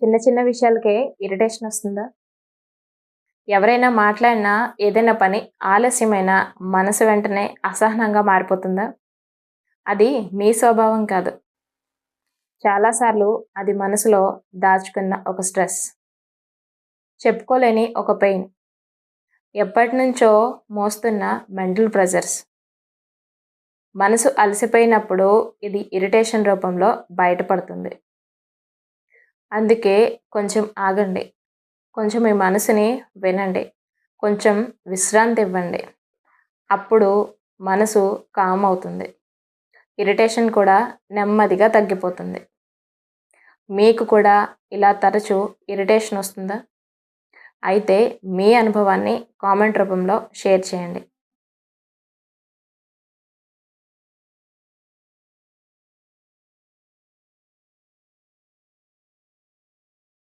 చిన్న చిన్న విషయాలకే ఇరిటేషన్ వస్తుందా? ఎవరైనా మాట్లాడినా, ఏదైనా పని ఆలస్యమైనా మనసు వెంటనే అసహనంగా మారిపోతుందా? అది మీ స్వభావం కాదు. చాలా సార్లు అది మనసులో దాచుకున్న ఒక స్ట్రెస్, చెప్పుకోలేని ఒక పెయిన్, ఎప్పటినుంచో మోస్తున్న మెంటల్ ప్రెషర్స్. మనసు అలసిపోయినప్పుడు ఇది ఇరిటేషన్ రూపంలో బయటపడుతుంది. అందుకే కొంచెం ఆగండి. కొంచెం మీ మనసుని వినండి. కొంచెం విశ్రాంతి ఇవ్వండి. అప్పుడు మనసు కామ్ అవుతుంది. ఇరిటేషన్ కూడా నెమ్మదిగా తగ్గిపోతుంది. మీకు కూడా ఇలా తరచూ ఇరిటేషన్ వస్తుందా? అయితే మీ అనుభవాన్ని కామెంట్ రూపంలో షేర్ చేయండి.